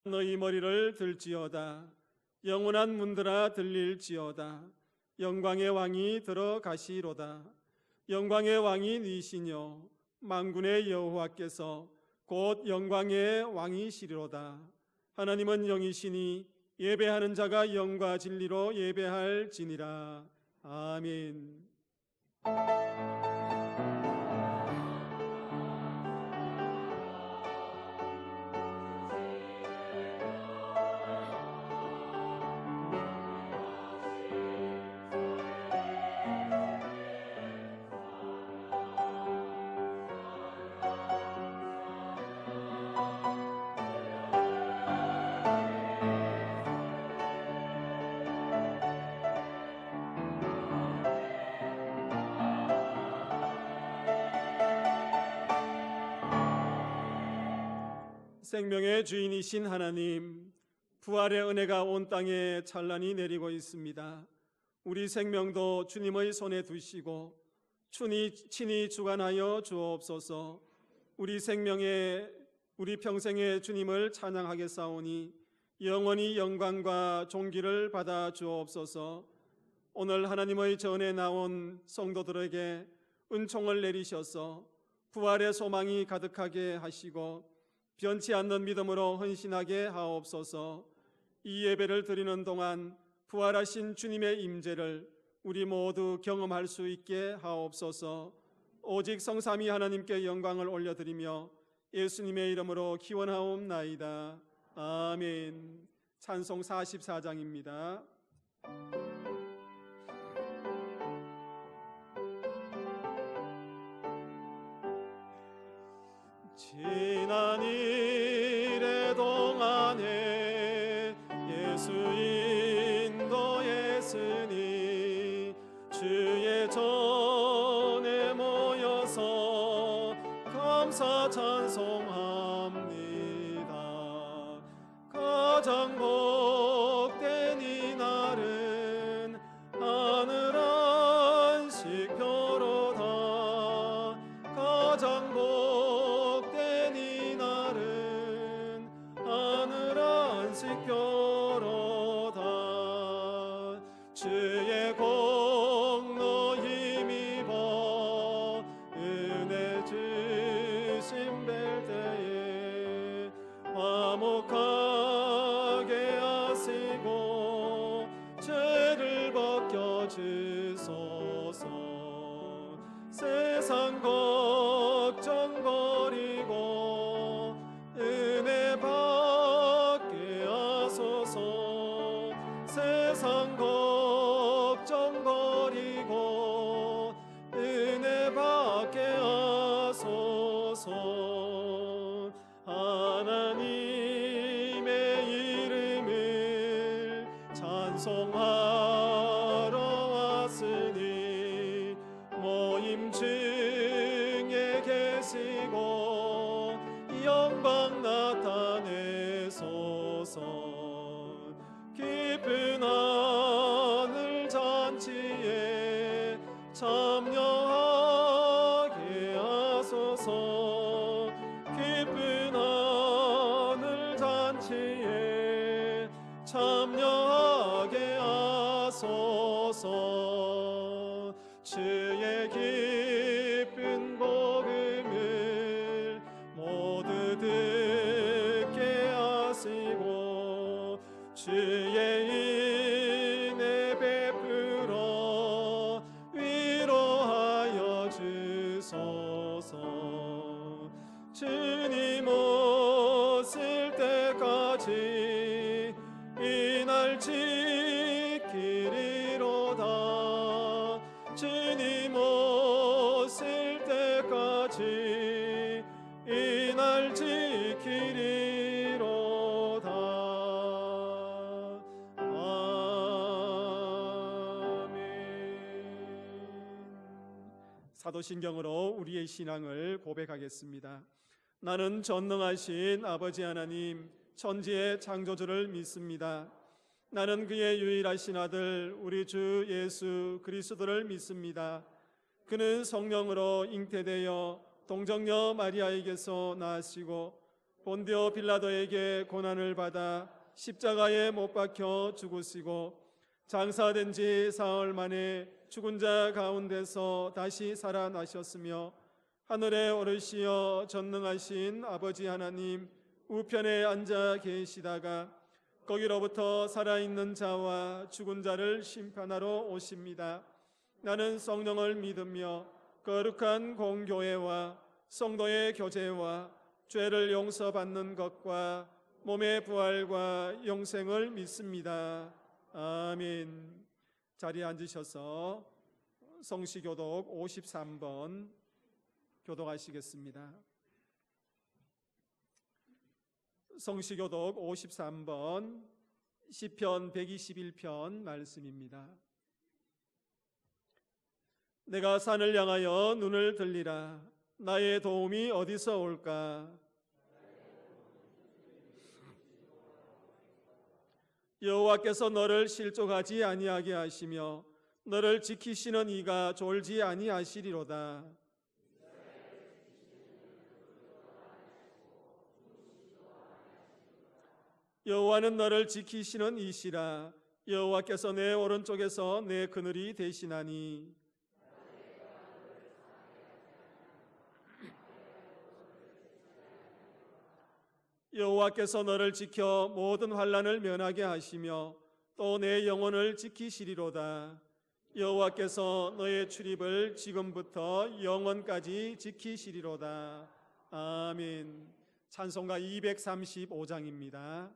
너희 머리를 들지어다. 영원한 문들아 들릴지어다. 영광의 왕이 들어가시로다. 영광의 왕이 니시뇨 만군의 여호와께서 곧 영광의 왕이시리로다. 하나님은 영이시니 예배하는 자가 영과 진리로 예배할지니라. 아멘. 생명의 주인이신 하나님, 부활의 은혜가 온 땅에 찬란히 내리고 있습니다. 우리 생명도 주님의 손에 두시고 친히 주관하여 주옵소서. 우리 평생에 주님을 찬양하겠사오니 영원히 영광과 존귀를 받아 주옵소서. 오늘 하나님의 전에 나온 성도들에게 은총을 내리셔서 부활의 소망이 가득하게 하시고 변치 않는 믿음으로 헌신하게 하옵소서. 이 예배를 드리는 동안 부활하신 주님의 임재를 우리 모두 경험할 수 있게 하옵소서. 오직 성삼위 하나님께 영광을 올려드리며 예수님의 이름으로 기원하옵나이다. 아멘. 찬송 44장입니다. 지난 일의 동안에 예수 인도했으니 주의 전에 모여서 감사 찬송합니다. 가장 복된 이 날은 하늘 안식 표로다. 가장 복된 이 날은 하늘 안식 표로다. 주의 공로 힘입어 은혜 주심 뵐 때에 화목하게 하시고 죄를 벗겨 주소서. 세상 걱정 버리고 은혜 받게 하소서. 세상 걱정 버리고 은혜 받게 하소서. 하나님의 이름을 찬송하러 왔으니 모임 중에 계시고 영광 나타내소서. 깊은 하늘 잔치에 참여하게 하소서. 깊은 하늘 잔치에 참여하게 하소서. 주의 기쁜 복음을 모두 듣게 하시고 주의 인애 베풀어 위로하여 주소서. 주님 오실 때까지 이 날 지키리로다. 주님 오실 때까지 이 날 지키리로다. 아멘. 사도신경으로 우리의 신앙을 고백하겠습니다. 나는 전능하신 아버지 하나님 천지의 창조주를 믿습니다. 나는 그의 유일하신 아들 우리 주 예수 그리스도를 믿습니다. 그는 성령으로 잉태되어 동정녀 마리아에게서 나시고 본디오 빌라도에게 고난을 받아 십자가에 못 박혀 죽으시고 장사된 지 사흘 만에 죽은 자 가운데서 다시 살아나셨으며 하늘에 오르시어 전능하신 아버지 하나님 우편에 앉아 계시다가 거기로부터 살아있는 자와 죽은 자를 심판하러 오십니다. 나는 성령을 믿으며 거룩한 공교회와 성도의 교제와 죄를 용서받는 것과 몸의 부활과 영생을 믿습니다. 아멘. 자리에 앉으셔서 성시교독 53번 교독하시겠습니다. 성시교독 53번 시편 121편 말씀입니다. 내가 산을 향하여 눈을 들리라. 나의 도움이 어디서 올까? 여호와께서 너를 실족하지 아니하게 하시며 너를 지키시는 이가 졸지 아니하시리로다. 여호와는 너를 지키시는 이시라. 여호와께서 내 오른쪽에서 내 그늘이 되시나니 여호와께서 너를 지켜 모든 환난을 면하게 하시며 또 내 영혼을 지키시리로다. 여호와께서 너의 출입을 지금부터 영원까지 지키시리로다. 아멘. 찬송가 235장입니다.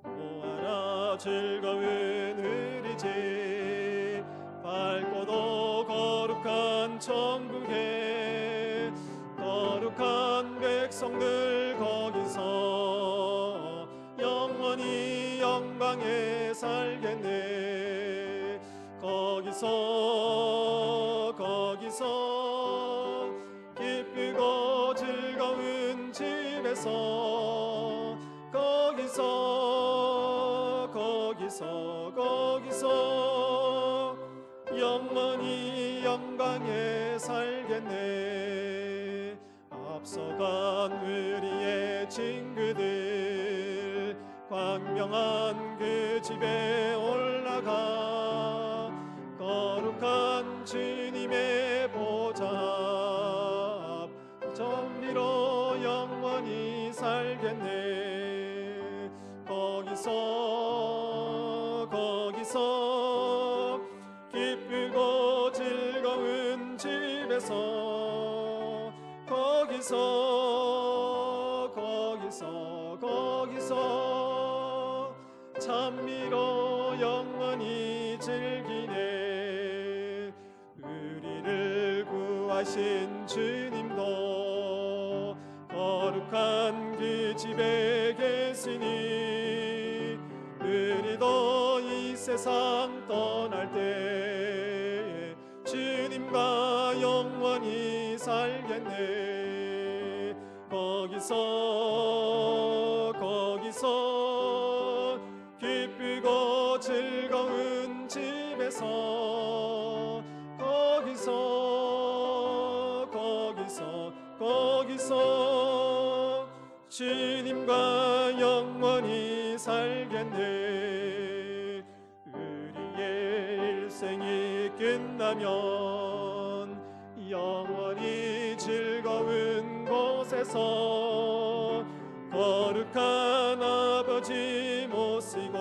모아라 즐거운 의리지 밝고도 거룩한 천국에 거룩한 백성들 거기서 영원히 영광에 살겠네. 거기서 기쁘고 즐거운 집에서 거기서 영원히 영광에 살겠네. 앞서간 우리의 친구들 광명한 그 집에 올라가 거룩한 주님의 보좌 앞 정리로 영원히 살겠네. 거기서 기쁘고 즐거운 집에서 거기서 찬미로 영원히 즐기네. 우리를 구하신 주님도 거룩한 그 집에 계시니 우리도 이 세상 떠날 때 주님과 영원히 살겠네. 거기서 기쁘고 즐거운 집에서 거기서 주님과 영원히 살겠네. 우리의 일생이 끝나면 영원히 즐거운 곳에서 거룩한 아버지 모시고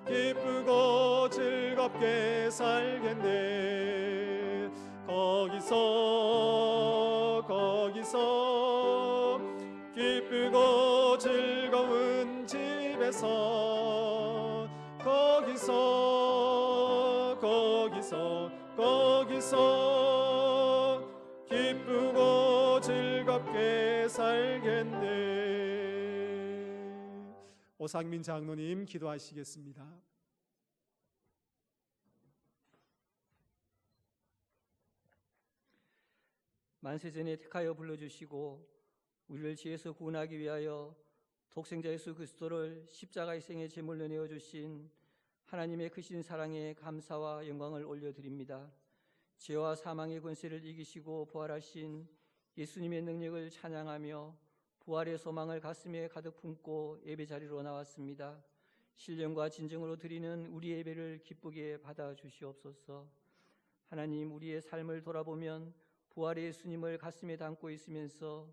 기쁘고 즐겁게 살겠네. 거기서 기쁘고 즐거운 집에서 거기서 기쁘고 즐겁게 살겠네. 오상민 장로님 기도하시겠습니다. 만세전에 택하여 불러주시고 우리를 지에서 구원하기 위하여 독생자 예수 그리스도를 십자가의 생의 제물로 내어주신 하나님의 크신 사랑에 감사와 영광을 올려드립니다. 죄와 사망의 권세를 이기시고 부활하신 예수님의 능력을 찬양하며 부활의 소망을 가슴에 가득 품고 예배 자리로 나왔습니다. 신령과 진정으로 드리는 우리 예배를 기쁘게 받아주시옵소서. 하나님, 우리의 삶을 돌아보면 부활의 예수님을 가슴에 담고 있으면서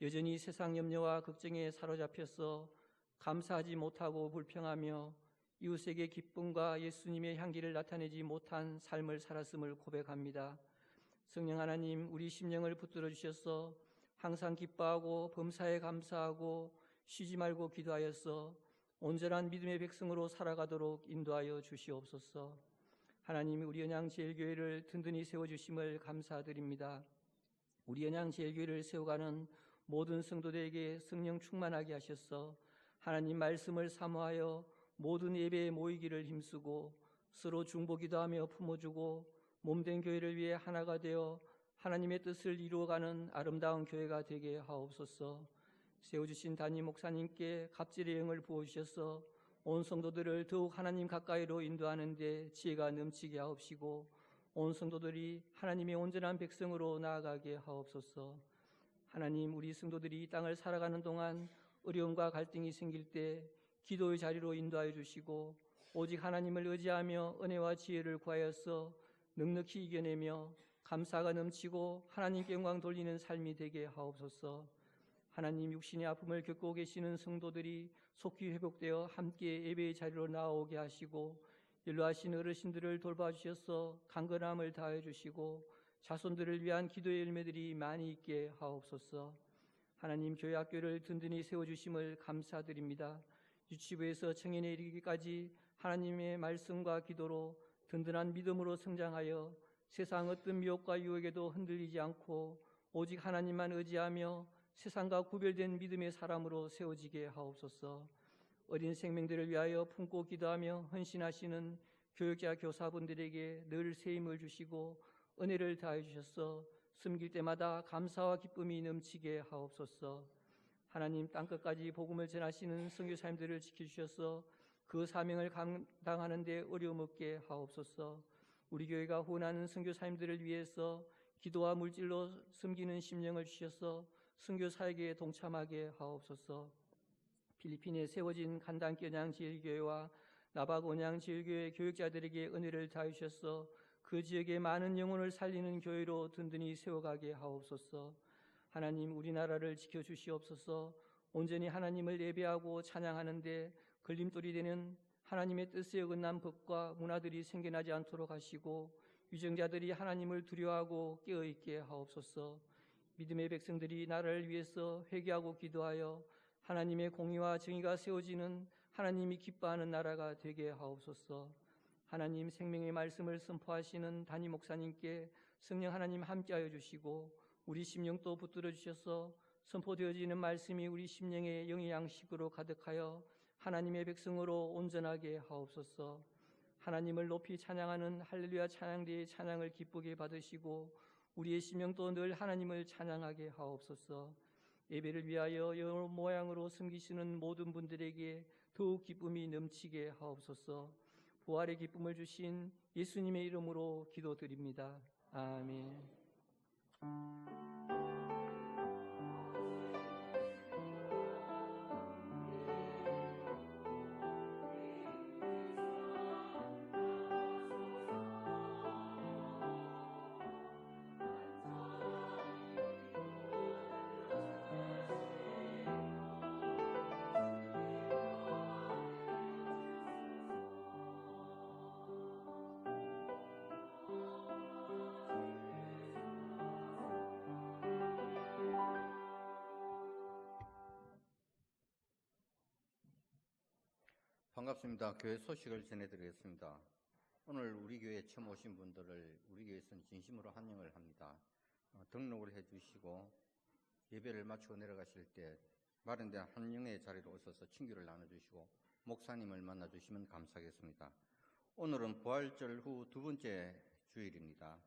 여전히 세상 염려와 걱정에 사로잡혀서 감사하지 못하고 불평하며 이웃에게 기쁨과 예수님의 향기를 나타내지 못한 삶을 살았음을 고백합니다. 성령 하나님, 우리 심령을 붙들어 주셔서 항상 기뻐하고 범사에 감사하고 쉬지 말고 기도하여서 온전한 믿음의 백성으로 살아가도록 인도하여 주시옵소서. 하나님, 우리 연양제일교회를 든든히 세워주심을 감사드립니다. 우리 연양제일교회를 세워가는 모든 성도들에게 성령 충만하게 하셔서 하나님 말씀을 사모하여 모든 예배에 모이기를 힘쓰고 서로 중보기도하며 품어주고 몸된 교회를 위해 하나가 되어 하나님의 뜻을 이루어가는 아름다운 교회가 되게 하옵소서. 세워주신 담임 목사님께 갑질의 영을 부어주셔서 온 성도들을 더욱 하나님 가까이로 인도하는 데 지혜가 넘치게 하옵시고 온 성도들이 하나님의 온전한 백성으로 나아가게 하옵소서. 하나님, 우리 성도들이 이 땅을 살아가는 동안 어려움과 갈등이 생길 때 기도의 자리로 인도하여 주시고 오직 하나님을 의지하며 은혜와 지혜를 구하여서 넉넉히 이겨내며 감사가 넘치고 하나님께 영광 돌리는 삶이 되게 하옵소서. 하나님, 육신의 아픔을 겪고 계시는 성도들이 속히 회복되어 함께 예배의 자리로 나오게 하시고 연로하신 어르신들을 돌봐주셔서 강건함을 다해 주시고 자손들을 위한 기도의 열매들이 많이 있게 하옵소서. 하나님, 교회 학교를 든든히 세워주심을 감사드립니다. 유치부에서 청년에 이르기까지 하나님의 말씀과 기도로 든든한 믿음으로 성장하여 세상 어떤 미혹과 유혹에도 흔들리지 않고 오직 하나님만 의지하며 세상과 구별된 믿음의 사람으로 세워지게 하옵소서. 어린 생명들을 위하여 품고 기도하며 헌신하시는 교육자 교사분들에게 늘 새 힘을 주시고 은혜를 다해 주셔서 숨길 때마다 감사와 기쁨이 넘치게 하옵소서. 하나님, 땅끝까지 복음을 전하시는 선교사님들을 지켜주셔서 그 사명을 감당하는 데 어려움 없게 하옵소서. 우리 교회가 후원하는 선교사님들을 위해서 기도와 물질로 섬기는 심령을 주셔서 선교사에게 동참하게 하옵소서. 필리핀에 세워진 간단교냥 제일교회와 나바곤양 제일교회 교육자들에게 은혜를 다해 주셔서 그 지역의 많은 영혼을 살리는 교회로 든든히 세워가게 하옵소서. 하나님, 우리나라를 지켜주시옵소서. 온전히 하나님을 예배하고 찬양하는데 걸림돌이 되는 하나님의 뜻에 어긋난 법과 문화들이 생겨나지 않도록 하시고 유정자들이 하나님을 두려워하고 깨어있게 하옵소서. 믿음의 백성들이 나라를 위해서 회개하고 기도하여 하나님의 공의와 정의가 세워지는 하나님이 기뻐하는 나라가 되게 하옵소서. 하나님, 생명의 말씀을 선포하시는 담임 목사님께 성령 하나님 함께하여 주시고 우리 심령도 붙들어 주셔서 선포되어지는 말씀이 우리 심령의 영의 양식으로 가득하여 하나님의 백성으로 온전하게 하옵소서. 하나님을 높이 찬양하는 할렐루야 찬양대의 찬양을 기쁘게 받으시고 우리의 심령도 늘 하나님을 찬양하게 하옵소서. 예배를 위하여 여러 모양으로 섬기시는 모든 분들에게 더욱 기쁨이 넘치게 하옵소서. 부활의 기쁨을 주신 예수님의 이름으로 기도드립니다. 아멘. 반갑습니다. 교회 소식을 전해드리겠습니다. 오늘 우리 교회에 처음 오신 분들을 우리 교회에서는 진심으로 환영을 합니다. 등록을 해주시고 예배를 마치고 내려가실 때 마련된 한영의 자리로 오셔서 친교를 나눠주시고 목사님을 만나주시면 감사하겠습니다. 오늘은 부활절 후 두 번째 주일입니다.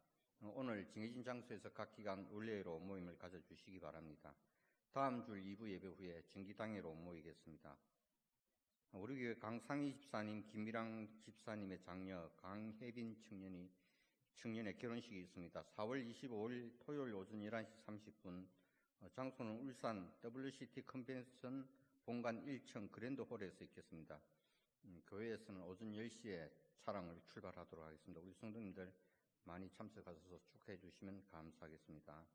오늘 정해진 장소에서 각 기간 원래로 모임을 가져주시기 바랍니다. 다음 주 2부 예배 후에 정기당회로 모이겠습니다. 우리 교회 강상희 집사님, 김미랑 집사님의 장녀 강혜빈 청년의 결혼식이 있습니다. 4월 25일 토요일 오전 11시 30분, 장소는 울산 WCT 컨벤션 본관 1층 그랜드홀에서 있겠습니다. 교회에서는 오전 10시에 차량을 출발하도록 하겠습니다. 우리 성도님들 많이 참석하셔서 축하해 주시면 감사하겠습니다.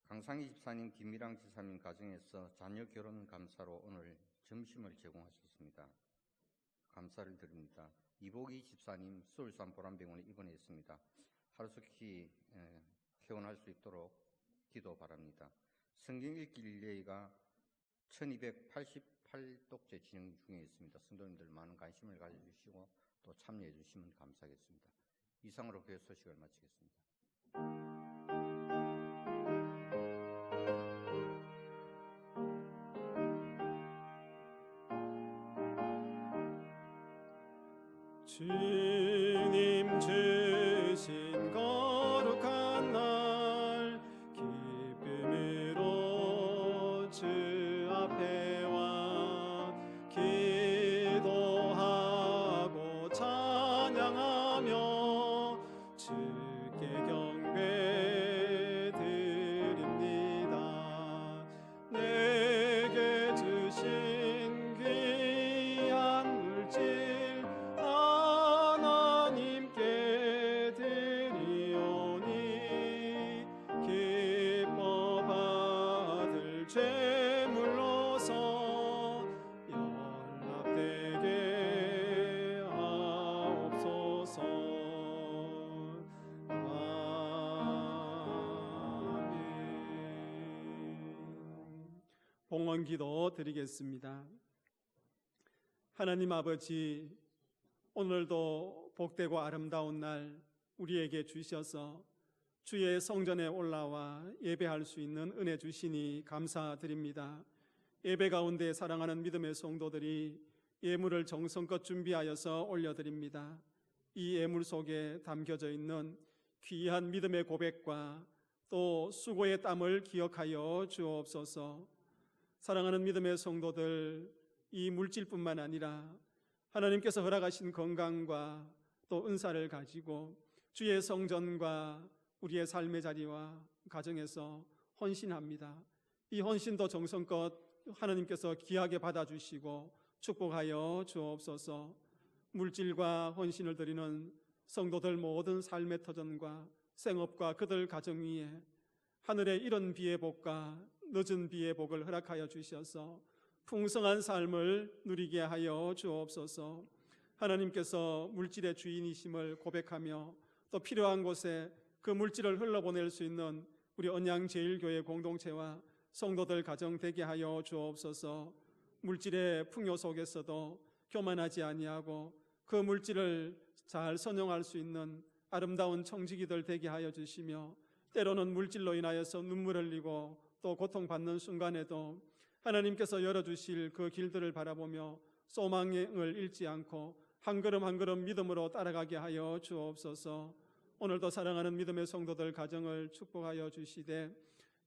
강상희 집사님, 김미랑 집사님 가정에서 자녀 결혼 감사로 오늘 점심을 제공하셨습니다. 감사를 드립니다. 이복희 집사님 서울산 보람병원에 입원했습니다. 하루속히 퇴원할 수 있도록 기도 바랍니다. 성경 읽기 릴레이가 1288독째 진행 중에 있습니다. 성도님들 많은 관심을 가져주시고 또 참여해 주시면 감사하겠습니다. 이상으로 교회 소식을 마치겠습니다. 주님 주신 거룩한 날 기쁨으로 주 앞에 와 기도하고 찬양하며 주께 경배 드립니다. 내게 주신 귀한 물질 하나님께 드리오니 기뻐 받을 제물로서 연락되게 하옵소서. 아멘. 봉헌기도 드리겠습니다. 하나님 아버지, 오늘도 복되고 아름다운 날 우리에게 주셔서 주의 성전에 올라와 예배할 수 있는 은혜 주시니 감사드립니다. 예배 가운데 사랑하는 믿음의 성도들이 예물을 정성껏 준비하여서 올려드립니다. 이 예물 속에 담겨져 있는 귀한 믿음의 고백과 또 수고의 땀을 기억하여 주옵소서. 사랑하는 믿음의 성도들, 이 물질뿐만 아니라 하나님께서 허락하신 건강과 또 은사를 가지고 주의 성전과 우리의 삶의 자리와 가정에서 헌신합니다. 이 헌신도 정성껏 하나님께서 귀하게 받아주시고 축복하여 주옵소서. 물질과 헌신을 드리는 성도들 모든 삶의 터전과 생업과 그들 가정 위에 하늘의 이른 비의 복과 늦은 비의 복을 허락하여 주셔서 풍성한 삶을 누리게 하여 주옵소서. 하나님께서 물질의 주인이심을 고백하며 또 필요한 곳에 그 물질을 흘러보낼 수 있는 우리 언양제일교회 공동체와 성도들 가정 되게 하여 주옵소서. 물질의 풍요 속에서도 교만하지 아니하고 그 물질을 잘 선용할 수 있는 아름다운 청지기들 되게 하여 주시며, 때로는 물질로 인하여서 눈물 흘리고 또 고통받는 순간에도 하나님께서 열어주실 그 길들을 바라보며 소망을 잃지 않고 한 걸음 한 걸음 믿음으로 따라가게 하여 주옵소서. 오늘도 사랑하는 믿음의 성도들 가정을 축복하여 주시되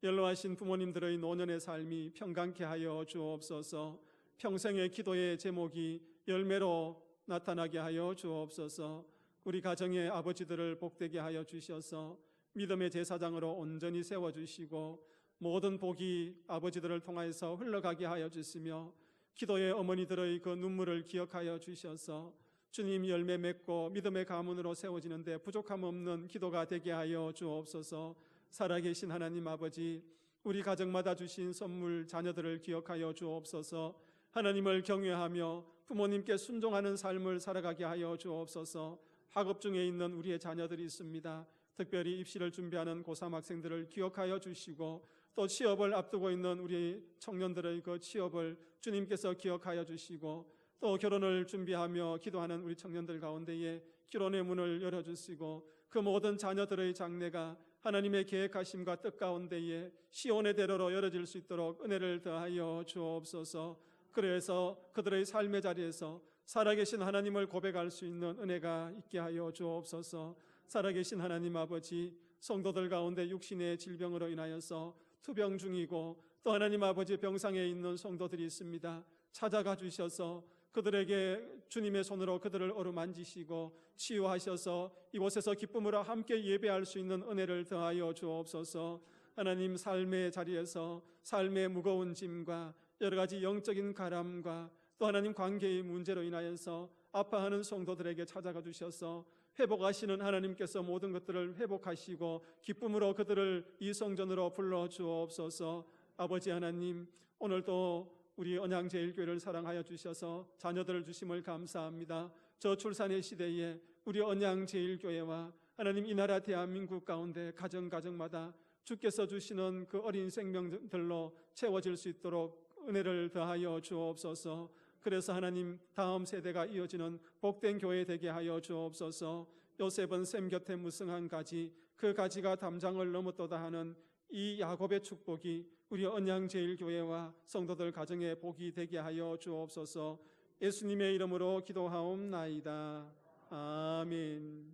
연로하신 부모님들의 노년의 삶이 평강케 하여 주옵소서. 평생의 기도의 제목이 열매로 나타나게 하여 주옵소서. 우리 가정의 아버지들을 복되게 하여 주셔서 믿음의 제사장으로 온전히 세워주시고 모든 복이 아버지들을 통하여서 흘러가게 하여 주시며 기도의 어머니들의 그 눈물을 기억하여 주셔서 주님 열매 맺고 믿음의 가문으로 세워지는데 부족함 없는 기도가 되게 하여 주옵소서. 살아계신 하나님 아버지, 우리 가정마다 주신 선물 자녀들을 기억하여 주옵소서. 하나님을 경외하며 부모님께 순종하는 삶을 살아가게 하여 주옵소서. 학업 중에 있는 우리의 자녀들이 있습니다. 특별히 입시를 준비하는 고3 학생들을 기억하여 주시고 또 취업을 앞두고 있는 우리 청년들의 그 취업을 주님께서 기억하여 주시고 또 결혼을 준비하며 기도하는 우리 청년들 가운데에 결혼의 문을 열어주시고 그 모든 자녀들의 장래가 하나님의 계획하심과 뜻 가운데에 시온의 대로로 열어질 수 있도록 은혜를 더하여 주옵소서. 그래서 그들의 삶의 자리에서 살아계신 하나님을 고백할 수 있는 은혜가 있게 하여 주옵소서. 살아계신 하나님 아버지, 성도들 가운데 육신의 질병으로 인하여서 투병 중이고 또 하나님 아버지 병상에 있는 성도들이 있습니다. 찾아가 주셔서 그들에게 주님의 손으로 그들을 어루만지시고 치유하셔서 이곳에서 기쁨으로 함께 예배할 수 있는 은혜를 더하여 주옵소서. 하나님 삶의 자리에서 삶의 무거운 짐과 여러 가지 영적인 가람과 또 하나님 관계의 문제로 인하여서 아파하는 성도들에게 찾아가 주셔서 회복하시는 하나님께서 모든 것들을 회복하시고 기쁨으로 그들을 이 성전으로 불러 주옵소서. 아버지 하나님, 오늘도 우리 언양제일교회를 사랑하여 주셔서 자녀들을 주심을 감사합니다. 저출산의 시대에 우리 언양제일교회와 하나님 이 나라 대한민국 가운데 가정마다 주께서 주시는 그 어린 생명들로 채워질 수 있도록 은혜를 더하여 주옵소서. 그래서 하나님 다음 세대가 이어지는 복된 교회 되게 하여 주옵소서. 요셉은 샘 곁에 무성한 가지, 그 가지가 담장을 넘었도다 하는 이 야곱의 축복이 우리 언양제일교회와 성도들 가정에 복이 되게 하여 주옵소서. 예수님의 이름으로 기도하옵나이다. 아멘.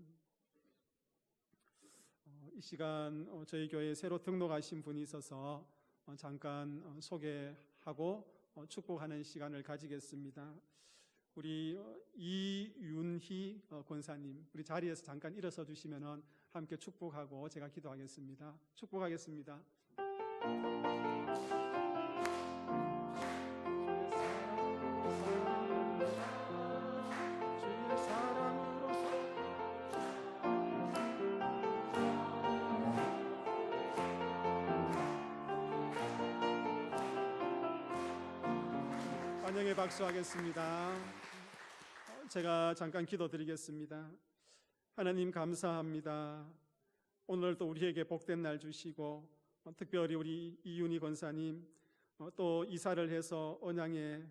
이 시간 저희 교회에 새로 등록하신 분이 있어서 잠깐 소개하고 축복하는 시간을 가지겠습니다. 우리 이윤희 권사님, 우리 자리에서 잠깐 일어서 주시면 함께 축복하고 제가 기도하겠습니다. 축복하겠습니다. 환영의 박수하겠습니다. 제가 잠깐 기도드리겠습니다. 하나님 감사합니다. 오늘도 우리에게 복된 날 주시고 특별히 우리 이윤희 권사님 또 이사를 해서 언양에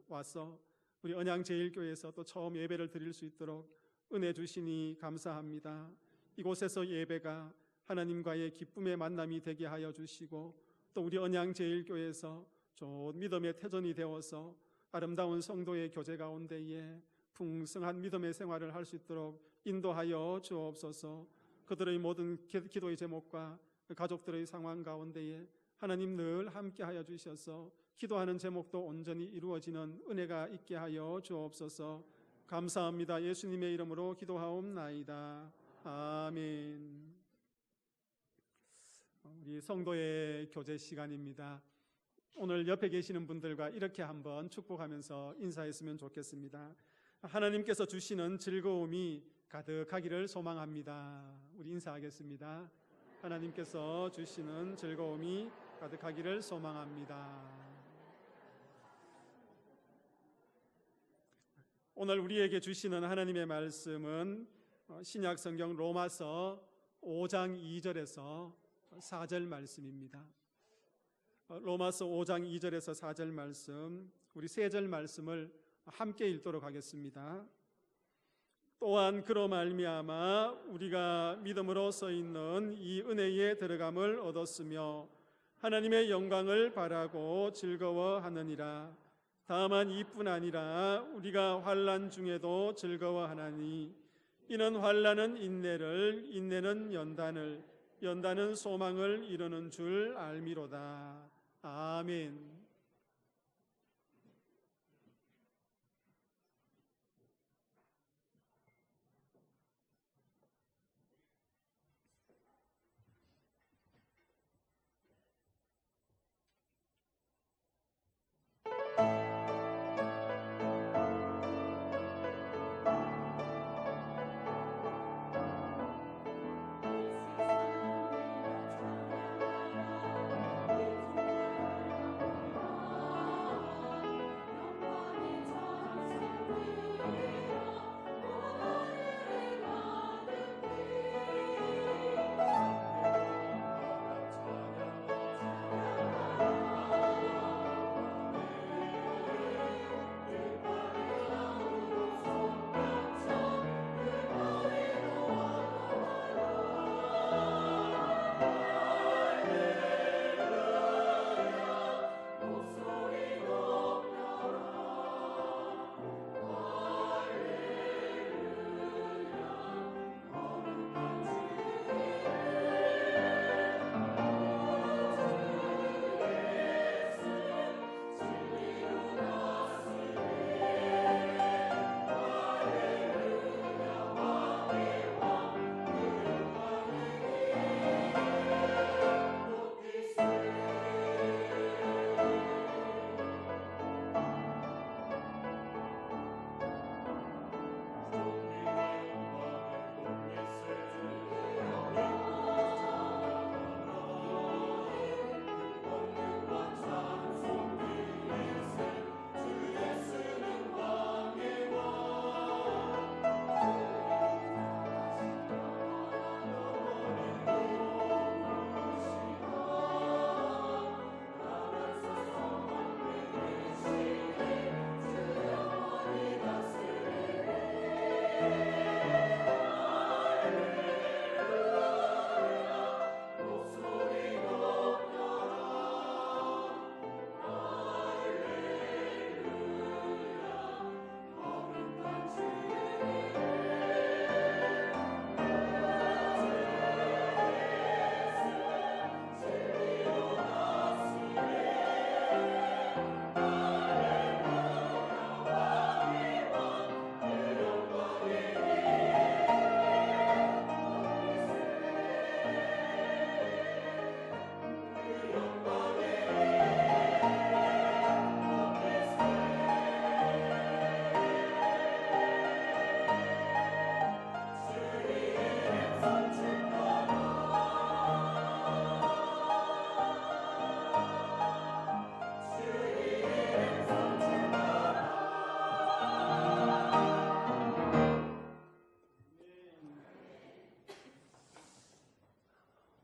와서 우리 언양제일교회에서 또 처음 예배를 드릴 수 있도록 은혜 주시니 감사합니다. 이곳에서 예배가 하나님과의 기쁨의 만남이 되게 하여 주시고 또 우리 언양제일교회에서 좋은 믿음의 태전이 되어서 아름다운 성도의 교제 가운데에 풍성한 믿음의 생활을 할 수 있도록 인도하여 주옵소서. 그들의 모든 기도의 제목과 가족들의 상황 가운데에 하나님 늘 함께하여 주셔서 기도하는 제목도 온전히 이루어지는 은혜가 있게 하여 주옵소서. 감사합니다. 예수님의 이름으로 기도하옵나이다. 아멘. 우리 성도의 교제 시간입니다. 오늘 옆에 계시는 분들과 이렇게 한번 축복하면서 인사했으면 좋겠습니다. 하나님께서 주시는 즐거움이 가득하기를 소망합니다. 우리 인사하겠습니다. 하나님께서 주시는 즐거움이 가득하기를 소망합니다. 오늘 우리에게 주시는 하나님의 말씀은 신약 성경 로마서 5장 2절에서 4절 말씀입니다. 로마서 5장 2절에서 4절 말씀, 우리 3절 말씀을 함께 읽도록 하겠습니다. 또한 그로 말미암아 우리가 믿음으로 서 있는 이 은혜에 들어감을 얻었으며 하나님의 영광을 바라고 즐거워하느니라. 다만 이뿐 아니라 우리가 환난 중에도 즐거워하나니 이는 환난은 인내를, 인내는 연단을, 연단은 소망을 이루는 줄 알미로다. 아멘.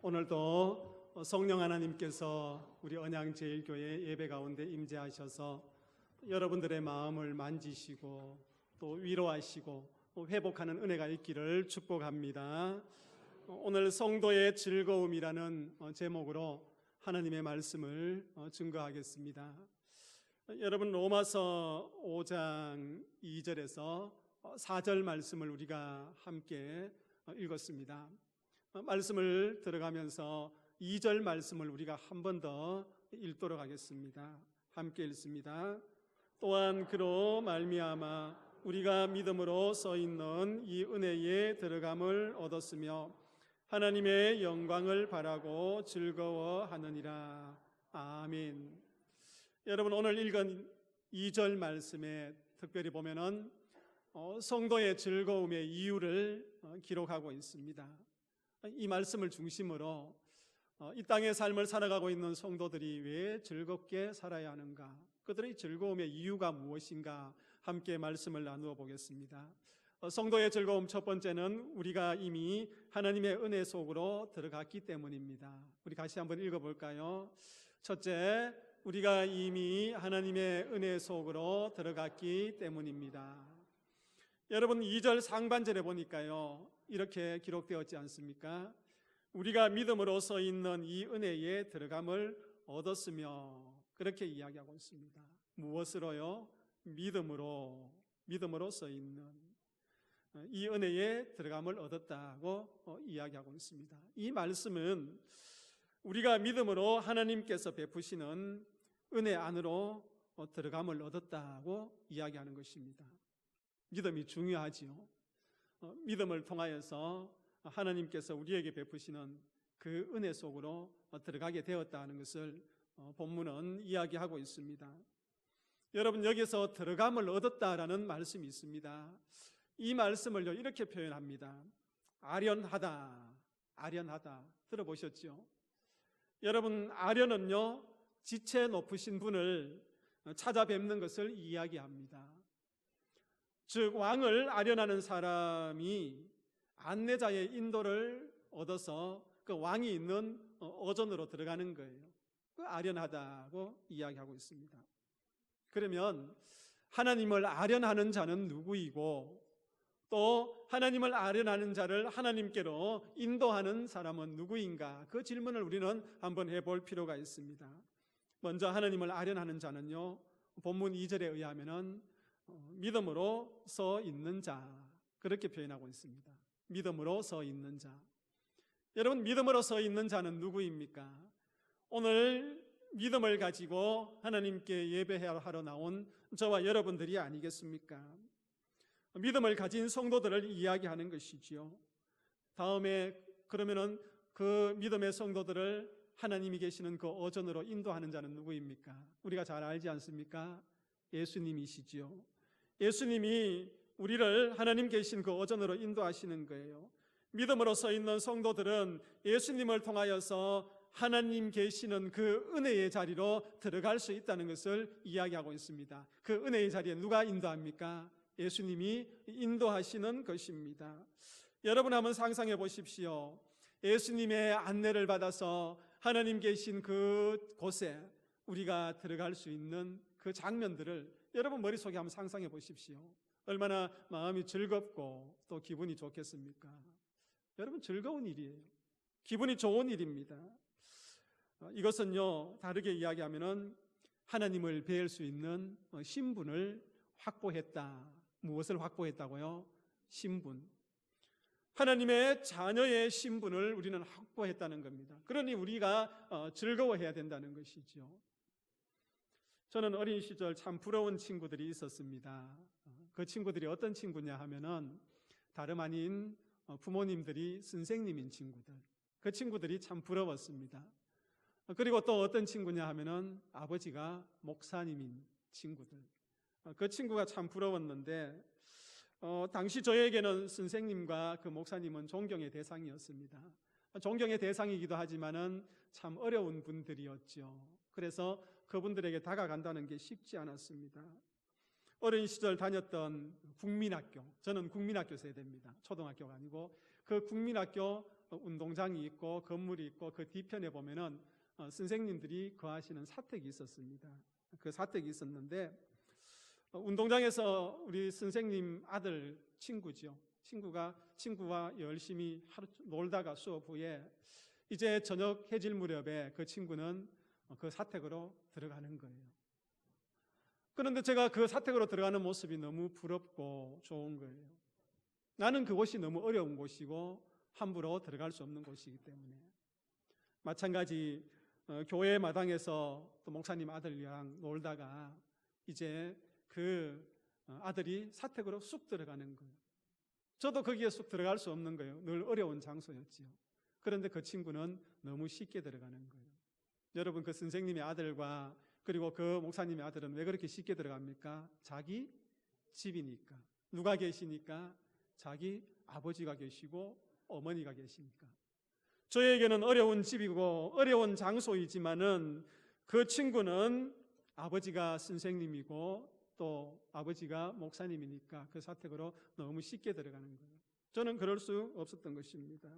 오늘도 성령 하나님께서 우리 언양제일교회 예배 가운데 임재하셔서 여러분들의 마음을 만지시고 또 위로하시고 회복하는 은혜가 있기를 축복합니다. 오늘 성도의 즐거움이라는 제목으로 하나님의 말씀을 증거하겠습니다. 여러분, 로마서 5장 2절에서 4절 말씀을 우리가 함께 읽었습니다. 말씀을 들어가면서 2절 말씀을 우리가 한 번 더 읽도록 하겠습니다. 함께 읽습니다. 또한 그로 말미암아 우리가 믿음으로 서 있는 이 은혜에 들어감을 얻었으며 하나님의 영광을 바라고 즐거워하느니라. 아멘. 여러분, 오늘 읽은 2절 말씀에 특별히 보면은 성도의 즐거움의 이유를 기록하고 있습니다. 이 말씀을 중심으로 이 땅의 삶을 살아가고 있는 성도들이 왜 즐겁게 살아야 하는가, 그들의 즐거움의 이유가 무엇인가 함께 말씀을 나누어 보겠습니다. 성도의 즐거움 첫 번째는 우리가 이미 하나님의 은혜 속으로 들어갔기 때문입니다. 우리 같이 한번 읽어볼까요? 첫째, 우리가 이미 하나님의 은혜 속으로 들어갔기 때문입니다. 여러분, 2절 상반절에 보니까요, 이렇게 기록되었지 않습니까? 우리가 믿음으로 서 있는 이 은혜에 들어감을 얻었으며, 그렇게 이야기하고 있습니다. 무엇으로요? 믿음으로 서 있는 이 은혜에 들어감을 얻었다고 이야기하고 있습니다. 이 말씀은 우리가 믿음으로 하나님께서 베푸시는 은혜 안으로 들어감을 얻었다고 이야기하는 것입니다. 믿음이 중요하지요. 믿음을 통하여서 하나님께서 우리에게 베푸시는 그 은혜 속으로 들어가게 되었다는 것을 본문은 이야기하고 있습니다. 여러분, 여기서 들어감을 얻었다라는 말씀이 있습니다. 이 말씀을 이렇게 표현합니다. 아련하다. 들어보셨죠? 여러분, 아련은요, 지체 높으신 분을 찾아뵙는 것을 이야기합니다. 즉, 왕을 아련하는 사람이 안내자의 인도를 얻어서 그 왕이 있는 어전으로 들어가는 거예요. 그 아련하다고 이야기하고 있습니다. 그러면 하나님을 아련하는 자는 누구이고, 또 하나님을 아련하는 자를 하나님께로 인도하는 사람은 누구인가? 그 질문을 우리는 한번 해볼 필요가 있습니다. 먼저 하나님을 아련하는 자는요, 본문 2절에 의하면은 믿음으로 서 있는 자, 그렇게 표현하고 있습니다. 믿음으로 서 있는 자. 여러분, 믿음으로 서 있는 자는 누구입니까? 오늘 믿음을 가지고 하나님께 예배하러 나온 저와 여러분들이 아니겠습니까? 믿음을 가진 성도들을 이야기하는 것이지요. 다음에 그러면은 그 믿음의 성도들을 하나님이 계시는 그 어전으로 인도하는 자는 누구입니까? 우리가 잘 알지 않습니까? 예수님이시지요. 예수님이 우리를 하나님 계신 그 어전으로 인도하시는 거예요. 믿음으로 서 있는 성도들은 예수님을 통하여서 하나님 계시는 그 은혜의 자리로 들어갈 수 있다는 것을 이야기하고 있습니다. 그 은혜의 자리에 누가 인도합니까? 예수님이 인도하시는 것입니다. 여러분, 한번 상상해 보십시오. 예수님의 안내를 받아서 하나님 계신 그 곳에 우리가 들어갈 수 있는 그 장면들을 여러분 머릿속에 한번 상상해 보십시오. 얼마나 마음이 즐겁고 또 기분이 좋겠습니까? 여러분, 즐거운 일이에요. 기분이 좋은 일입니다. 이것은요, 다르게 이야기하면은 하나님을 뵐 수 있는 신분을 확보했다. 무엇을 확보했다고요? 신분. 하나님의 자녀의 신분을 우리는 확보했다는 겁니다. 그러니 우리가 즐거워해야 된다는 것이죠. 저는 어린 시절 참 부러운 친구들이 있었습니다. 그 친구들이 어떤 친구냐 하면은 다름 아닌 부모님들이 선생님인 친구들. 그 친구들이 참 부러웠습니다. 그리고 또 어떤 친구냐 하면은 아버지가 목사님인 친구들. 그 친구가 참 부러웠는데 당시 저에게는 선생님과 그 목사님은 존경의 대상이었습니다. 존경의 대상이기도 하지만은 참 어려운 분들이었죠. 그래서 그분들에게 다가간다는 게 쉽지 않았습니다. 어린 시절 다녔던 국민학교, 저는 국민학교 세대입니다. 초등학교가 아니고 그 국민학교 운동장이 있고 건물이 있고 그 뒤편에 보면은 선생님들이 거하시는 사택이 있었습니다. 그 사택이 있었는데 운동장에서 우리 선생님 아들 친구와 열심히 하루 놀다가 수업 후에 이제 저녁 해질 무렵에 그 친구는 그 사택으로 들어가는 거예요. 그런데 제가 그 사택으로 들어가는 모습이 너무 부럽고 좋은 거예요. 나는 그곳이 너무 어려운 곳이고 함부로 들어갈 수 없는 곳이기 때문에. 마찬가지 교회 마당에서 또 목사님 아들이랑 놀다가 이제 그 아들이 사택으로 쑥 들어가는 거예요. 저도 거기에 쑥 들어갈 수 없는 거예요. 늘 어려운 장소였지요. 그런데 그 친구는 너무 쉽게 들어가는 거예요. 여러분, 그 선생님의 아들과 그리고 그 목사님의 아들은 왜 그렇게 쉽게 들어갑니까? 자기 집이니까. 누가 계시니까? 자기 아버지가 계시고 어머니가 계시니까. 저에게는 어려운 집이고 어려운 장소이지만은 그 친구는 아버지가 선생님이고 또 아버지가 목사님이니까 그 사택으로 너무 쉽게 들어가는 거예요. 저는 그럴 수 없었던 것입니다.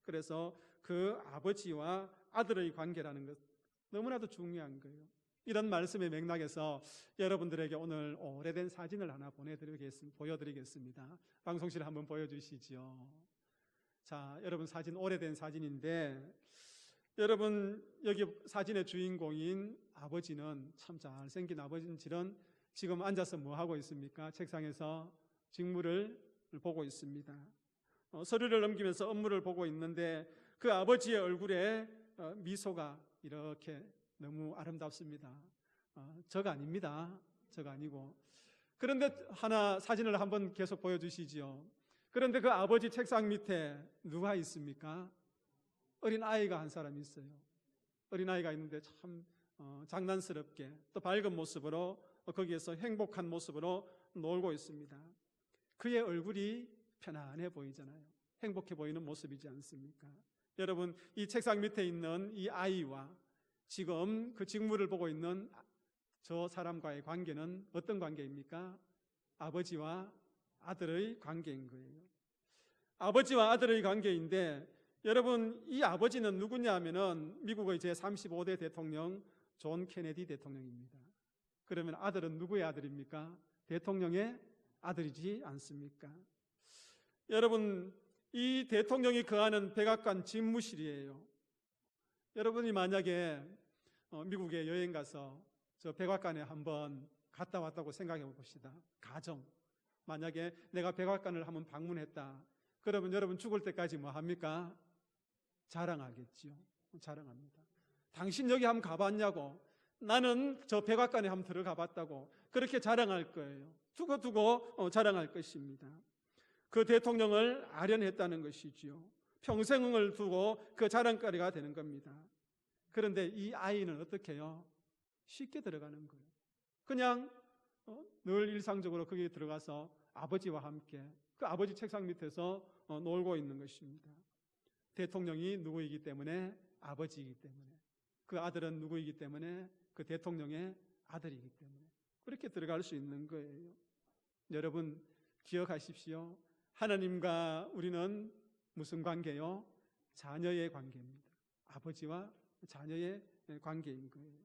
그래서 그 아버지와 아들의 관계라는 것 너무나도 중요한 거예요. 이런 말씀의 맥락에서 여러분들에게 오늘 오래된 사진을 하나 보여드리겠습니다. 방송실 한번 보여주시죠. 자, 여러분 사진 오래된 사진인데 여러분 여기 사진의 주인공인 아버지는 참 잘생긴 아버지는 지금 앉아서 뭐 하고 있습니까? 책상에서 직무를 보고 있습니다. 서류를 넘기면서 업무를 보고 있는데 그 아버지의 얼굴에 미소가 이렇게 너무 아름답습니다. 저가 아닙니다. 저가 아니고. 그런데 하나 사진을 한번 계속 보여주시지요. 그런데 그 아버지 책상 밑에 누가 있습니까? 어린 아이가 한 사람 있어요. 어린 아이가 있는데 참 장난스럽게 또 밝은 모습으로 거기에서 행복한 모습으로 놀고 있습니다. 그의 얼굴이 편안해 보이잖아요. 행복해 보이는 모습이지 않습니까? 여러분, 이 책상 밑에 있는 이 아이와 지금 그 직무를 보고 있는 저 사람과의 관계는 어떤 관계입니까? 아버지와 아들의 관계인 거예요. 아버지와 아들의 관계인데 여러분, 이 아버지는 누구냐 하면은 미국의 제35대 대통령 존 케네디 대통령입니다. 그러면 아들은 누구의 아들입니까? 대통령의 아들이지 않습니까? 여러분, 이 대통령이 거하는 백악관 집무실이에요. 여러분이 만약에 미국에 여행 가서 저 백악관에 한번 갔다 왔다고 생각해 봅시다. 가정. 만약에 내가 백악관을 한번 방문했다. 그러면 여러분 죽을 때까지 뭐 합니까? 자랑하겠지요. 자랑합니다. 당신 여기 한번 가봤냐고. 나는 저 백악관에 한번 들어가 봤다고. 그렇게 자랑할 거예요. 두고 자랑할 것입니다. 그 대통령을 아련했다는 것이지요. 평생을 두고 그 자랑거리가 되는 겁니다. 그런데 이 아이는 어떻게 해요? 쉽게 들어가는 거예요. 그냥 늘 일상적으로 거기에 들어가서 아버지와 함께 그 아버지 책상 밑에서 놀고 있는 것입니다. 대통령이 누구이기 때문에? 아버지이기 때문에. 그 아들은 누구이기 때문에? 그 대통령의 아들이기 때문에. 그렇게 들어갈 수 있는 거예요. 여러분 기억하십시오. 하나님과 우리는 무슨 관계요? 자녀의 관계입니다. 아버지와 자녀의 관계인 거예요.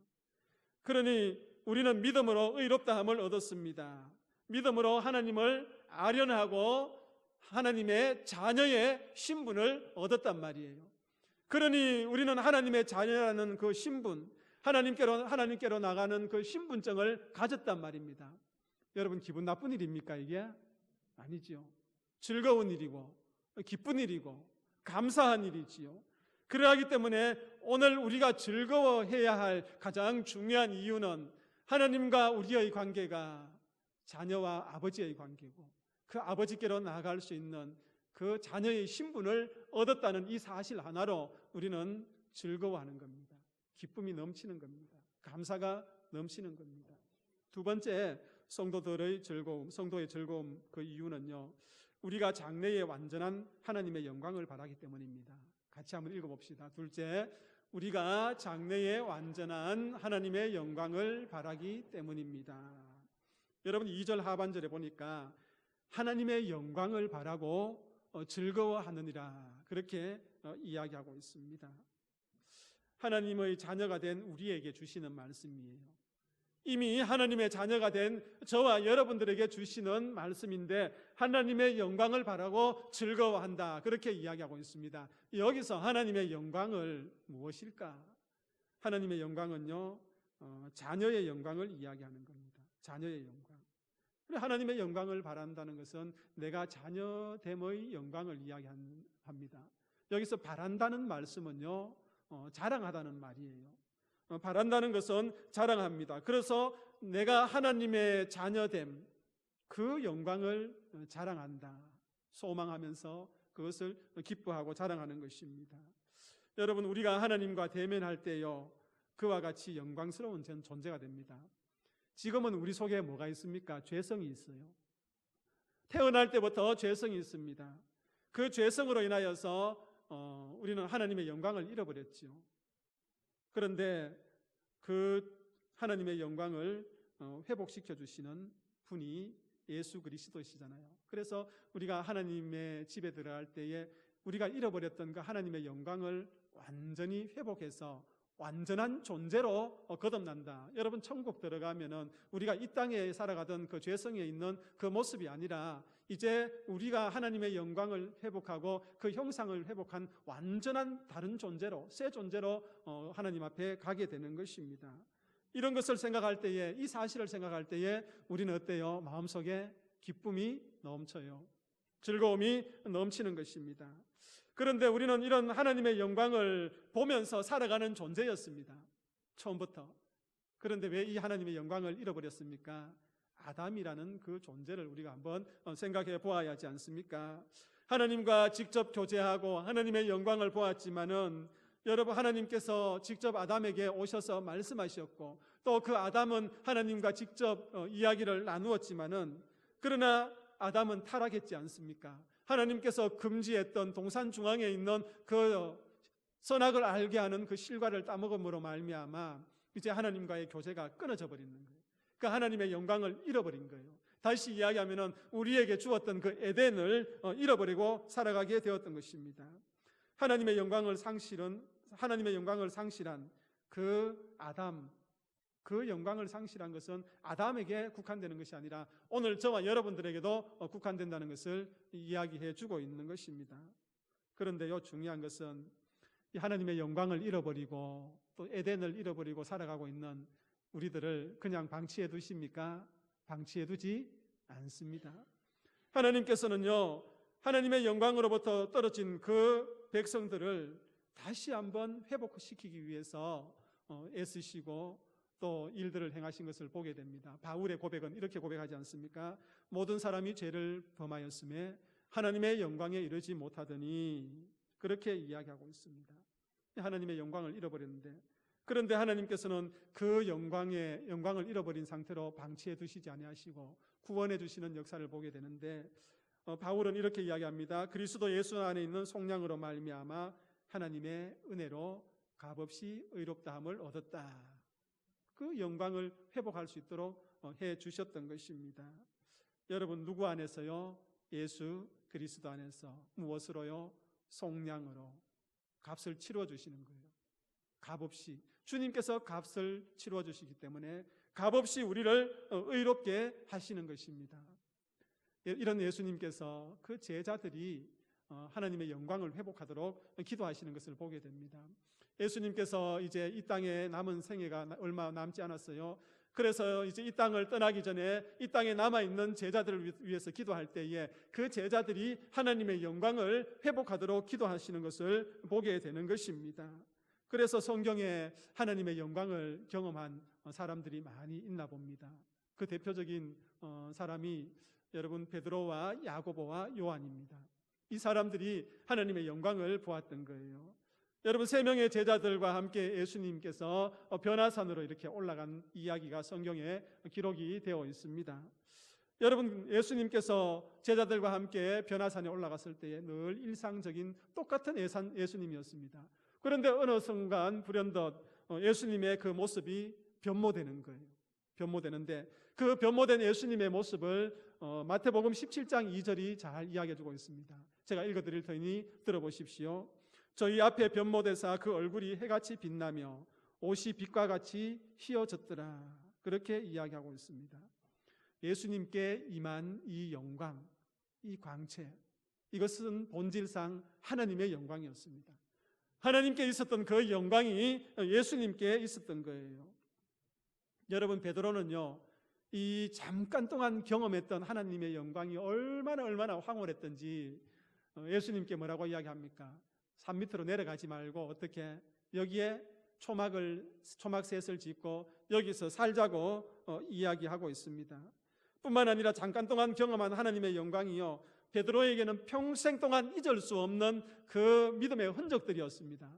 그러니 우리는 믿음으로 의롭다함을 얻었습니다. 믿음으로 하나님을 아련하고 하나님의 자녀의 신분을 얻었단 말이에요. 그러니 우리는 하나님의 자녀라는 그 신분, 하나님께로 나가는 그 신분증을 가졌단 말입니다. 여러분 기분 나쁜 일입니까 이게? 아니지요. 즐거운 일이고 기쁜 일이고 감사한 일이지요. 그러하기 때문에 오늘 우리가 즐거워해야 할 가장 중요한 이유는 하나님과 우리의 관계가 자녀와 아버지의 관계고 그 아버지께로 나아갈 수 있는 그 자녀의 신분을 얻었다는 이 사실 하나로 우리는 즐거워하는 겁니다. 기쁨이 넘치는 겁니다. 감사가 넘치는 겁니다. 두 번째, 성도의 즐거움 그 이유는요. 우리가 장래의 완전한 하나님의 영광을 바라기 때문입니다. 같이 한번 읽어봅시다. 둘째, 우리가 장래의 완전한 하나님의 영광을 바라기 때문입니다. 여러분 2절 하반절에 보니까 하나님의 영광을 바라고 즐거워하느니라 그렇게 이야기하고 있습니다. 하나님의 자녀가 된 우리에게 주시는 말씀이에요. 이미 하나님의 자녀가 된 저와 여러분들에게 주시는 말씀인데 하나님의 영광을 바라고 즐거워한다 그렇게 이야기하고 있습니다. 여기서 하나님의 영광을 무엇일까? 하나님의 영광은요, 자녀의 영광을 이야기하는 겁니다. 자녀의 영광. 하나님의 영광을 바란다는 것은 내가 자녀됨의 영광을 이야기합니다. 여기서 바란다는 말씀은요, 자랑하다는 말이에요. 바란다는 것은 자랑합니다. 그래서 내가 하나님의 자녀됨, 그 영광을 자랑한다. 소망하면서 그것을 기뻐하고 자랑하는 것입니다. 여러분, 우리가 하나님과 대면할 때요, 그와 같이 영광스러운 존재가 됩니다. 지금은 우리 속에 뭐가 있습니까? 죄성이 있어요. 태어날 때부터 죄성이 있습니다. 그 죄성으로 인하여서 우리는 하나님의 영광을 잃어버렸죠. 그런데 그 하나님의 영광을 회복시켜 주시는 분이 예수 그리스도시잖아요. 그래서 우리가 하나님의 집에 들어갈 때에 우리가 잃어버렸던 그 하나님의 영광을 완전히 회복해서 완전한 존재로 거듭난다. 여러분, 천국 들어가면은 우리가 이 땅에 살아가던 그 죄성에 있는 그 모습이 아니라 이제 우리가 하나님의 영광을 회복하고 그 형상을 회복한 완전한 다른 존재로, 새 존재로 하나님 앞에 가게 되는 것입니다. 이런 것을 생각할 때에, 이 사실을 생각할 때에 우리는 어때요? 마음속에 기쁨이 넘쳐요. 즐거움이 넘치는 것입니다. 그런데 우리는 이런 하나님의 영광을 보면서 살아가는 존재였습니다. 처음부터. 그런데 왜 이 하나님의 영광을 잃어버렸습니까? 아담이라는 그 존재를 우리가 한번 생각해 보아야 하지 않습니까? 하나님과 직접 교제하고 하나님의 영광을 보았지만은 여러분, 하나님께서 직접 아담에게 오셔서 말씀하셨고 또 그 아담은 하나님과 직접 이야기를 나누었지만은 그러나 아담은 타락했지 않습니까? 하나님께서 금지했던 동산 중앙에 있는 그 선악을 알게 하는 그 실과를 따먹음으로 말미암아 이제 하나님과의 교제가 끊어져 버리는 거예요. 그 하나님의 영광을 잃어버린 거예요. 다시 이야기하면은 우리에게 주었던 그 에덴을 잃어버리고 살아가게 되었던 것입니다. 하나님의 영광을 상실한 그 아담, 그 영광을 상실한 것은 아담에게 국한되는 것이 아니라 오늘 저와 여러분들에게도 국한된다는 것을 이야기해 주고 있는 것입니다. 그런데요, 중요한 것은 이 하나님의 영광을 잃어버리고 또 에덴을 잃어버리고 살아가고 있는 우리들을 그냥 방치해 두십니까? 방치해 두지 않습니다. 하나님께서는요, 하나님의 영광으로부터 떨어진 그 백성들을 다시 한번 회복시키기 위해서 애쓰시고 또 일들을 행하신 것을 보게 됩니다. 바울의 고백은 이렇게 고백하지 않습니까? 모든 사람이 죄를 범하였음에 하나님의 영광에 이르지 못하더니 그렇게 이야기하고 있습니다. 하나님의 영광을 잃어버렸는데, 그런데 하나님께서는 그 영광을 잃어버린 상태로 방치해 두시지 아니하시고 구원해 주시는 역사를 보게 되는데, 바울은 이렇게 이야기합니다. 그리스도 예수 안에 있는 속량으로 말미암아 하나님의 은혜로 값없이 의롭다함을 얻었다. 그 영광을 회복할 수 있도록 해 주셨던 것입니다. 여러분, 누구 안에서요? 예수 그리스도 안에서. 무엇으로요? 속량으로 값을 치루어 주시는 거예요. 값없이. 주님께서 값을 치루어 주시기 때문에 값없이 우리를 의롭게 하시는 것입니다. 이런 예수님께서 그 제자들이 하나님의 영광을 회복하도록 기도하시는 것을 보게 됩니다. 예수님께서 이제 이 땅에 남은 생애가 얼마 남지 않았어요. 그래서 이제 이 땅을 떠나기 전에 이 땅에 남아있는 제자들을 위해서 기도할 때에 그 제자들이 하나님의 영광을 회복하도록 기도하시는 것을 보게 되는 것입니다. 그래서 성경에 하나님의 영광을 경험한 사람들이 많이 있나 봅니다. 그 대표적인 사람이 여러분 베드로와 야고보와 요한입니다. 이 사람들이 하나님의 영광을 보았던 거예요. 여러분, 3명의 제자들과 함께 예수님께서 변화산으로 이렇게 올라간 이야기가 성경에 기록이 되어 있습니다. 여러분, 예수님께서 제자들과 함께 변화산에 올라갔을 때에 늘 일상적인 똑같은 예수님이었습니다. 그런데 어느 순간 불현듯 예수님의 그 모습이 변모되는 거예요. 변모되는데 그 변모된 예수님의 모습을 마태복음 17장 2절이 잘 이야기해주고 있습니다. 제가 읽어드릴 테니 들어보십시오. 저희 앞에 변모되사 그 얼굴이 해같이 빛나며 옷이 빛과 같이 휘어졌더라. 그렇게 이야기하고 있습니다. 예수님께 임한 이 영광, 이 광채, 이것은 본질상 하나님의 영광이었습니다. 하나님께 있었던 그 영광이 예수님께 있었던 거예요. 여러분, 베드로는요, 이 잠깐 동안 경험했던 하나님의 영광이 얼마나 황홀했던지 예수님께 뭐라고 이야기합니까? 산 밑으로 내려가지 말고 어떻게 여기에 초막셋을 짓고 여기서 살자고 이야기하고 있습니다. 뿐만 아니라 잠깐 동안 경험한 하나님의 영광이요, 베드로에게는 평생 동안 잊을 수 없는 그 믿음의 흔적들이었습니다.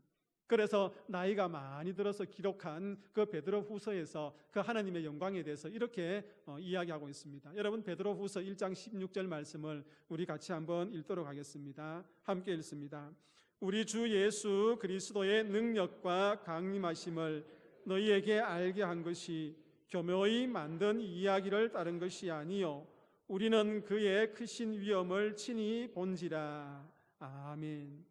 그래서 나이가 많이 들어서 기록한 그 베드로 후서에서 그 하나님의 영광에 대해서 이렇게 이야기하고 있습니다. 여러분, 베드로 후서 1장 16절 말씀을 우리 같이 한번 읽도록 하겠습니다. 함께 읽습니다. 우리 주 예수 그리스도의 능력과 강림하심을 너희에게 알게 한 것이 교묘히 만든 이야기를 따른 것이 아니요 우리는 그의 크신 위엄을 친히 본지라. 아멘.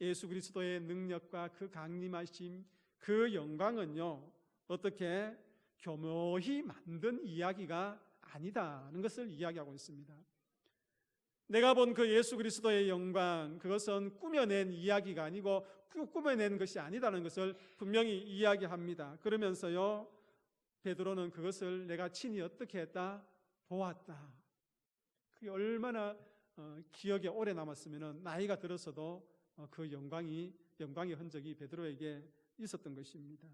예수 그리스도의 능력과 그 강림하심, 그 영광은요, 어떻게 교묘히 만든 이야기가 아니다는 것을 이야기하고 있습니다. 내가 본 그 예수 그리스도의 영광, 그것은 꾸며낸 이야기가 아니고 꾸며낸 것이 아니다는 것을 분명히 이야기합니다. 그러면서요, 베드로는 그것을 내가 친히 어떻게 했다? 보았다. 그게 얼마나 기억에 오래 남았으면 나이가 들어서도 그 영광의 흔적이 베드로에게 있었던 것입니다.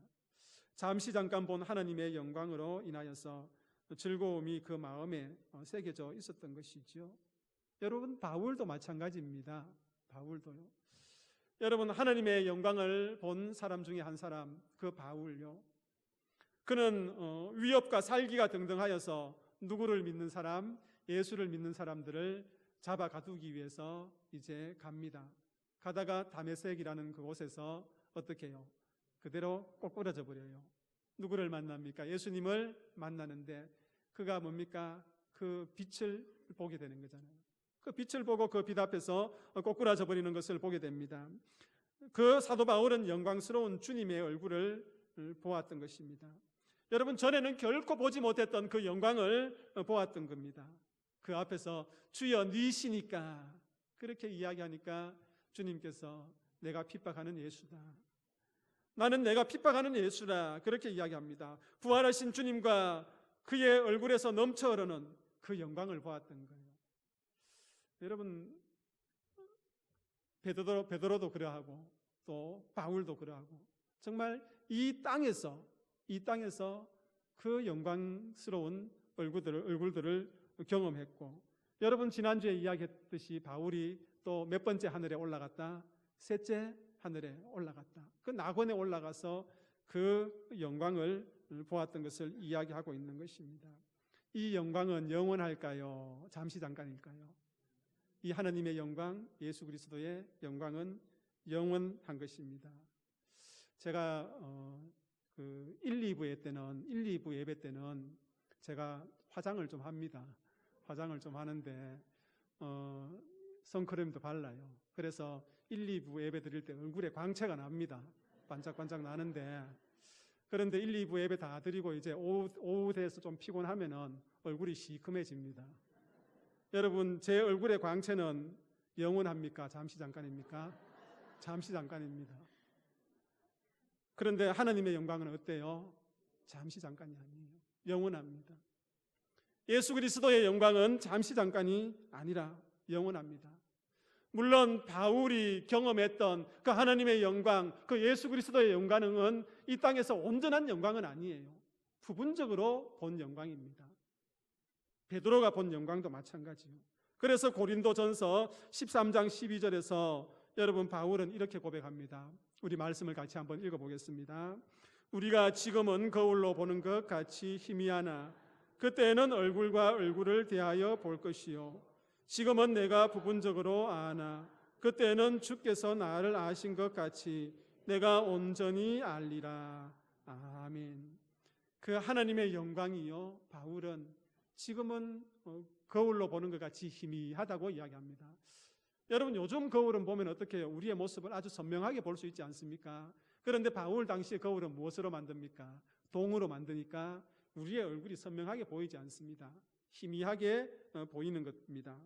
잠깐 본 하나님의 영광으로 인하여서 즐거움이 그 마음에 새겨져 있었던 것이죠. 여러분, 바울도 마찬가지입니다. 바울도요. 여러분, 하나님의 영광을 본 사람 중에 한 사람, 그 바울요. 그는 위협과 살기가 등등하여서 누구를 믿는 사람, 예수를 믿는 사람들을 잡아 가두기 위해서 이제 갑니다. 가다가 다메섹이라는 그곳에서 어떻게 해요? 그대로 꼬꾸라져 버려요. 누구를 만납니까? 예수님을 만나는데 그가 뭡니까? 그 빛을 보게 되는 거잖아요. 그 빛을 보고 그 빛 앞에서 꼬꾸라져 버리는 것을 보게 됩니다. 그 사도 바울은 영광스러운 주님의 얼굴을 보았던 것입니다. 여러분, 전에는 결코 보지 못했던 그 영광을 보았던 겁니다. 그 앞에서 주여 니시니까 그렇게 이야기하니까 주님께서 내가 핍박하는 예수다. 나는 내가 핍박하는 예수다. 그렇게 이야기합니다. 부활하신 주님과 그의 얼굴에서 넘쳐 흐르는 그 영광을 보았던 거예요. 여러분, 베드로도 그러하고 또 바울도 그러하고 정말 이 땅에서 그 영광스러운 얼굴들을 경험했고, 여러분 지난주에 이야기했듯이 바울이 또 몇 번째 하늘에 올라갔다? 셋째 하늘에 올라갔다. 그 낙원에 올라가서 그 영광을 보았던 것을 이야기하고 있는 것입니다. 이 영광은 영원할까요? 잠시 잠깐일까요? 이 하나님의 영광, 예수 그리스도의 영광은 영원한 것입니다. 제가 1, 2부 예배 때는 제가 화장을 좀 합니다. 화장을 좀 하는데 선크림도 발라요. 그래서 1, 2부 예배 드릴 때 얼굴에 광채가 납니다. 반짝반짝 나는데, 그런데 1, 2부 예배 다 드리고 이제 오후 돼서 좀 피곤하면은 얼굴이 시커매집니다. 여러분, 제 얼굴의 광채는 영원합니까? 잠시 잠깐입니까? 잠시 잠깐입니다. 그런데 하나님의 영광은 어때요? 잠시 잠깐이 아니에요. 영원합니다. 예수 그리스도의 영광은 잠시 잠깐이 아니라 영원합니다. 물론 바울이 경험했던 그 하나님의 영광, 그 예수 그리스도의 영광은 이 땅에서 온전한 영광은 아니에요. 부분적으로 본 영광입니다. 베드로가 본 영광도 마찬가지요. 그래서 고린도전서 13장 12절에서 여러분, 바울은 이렇게 고백합니다. 우리 말씀을 같이 한번 읽어보겠습니다. 우리가 지금은 거울로 보는 것 같이 희미하나 그때는 얼굴과 얼굴을 대하여 볼 것이요 지금은 내가 부분적으로 아나 그때는 주께서 나를 아신 것 같이 내가 온전히 알리라. 아멘. 그 하나님의 영광이요, 바울은 지금은 거울로 보는 것 같이 희미하다고 이야기합니다. 여러분, 요즘 거울은 보면 어떻게 해요? 우리의 모습을 아주 선명하게 볼 수 있지 않습니까? 그런데 바울 당시의 거울은 무엇으로 만듭니까? 동으로 만드니까 우리의 얼굴이 선명하게 보이지 않습니다. 희미하게 보이는 겁니다.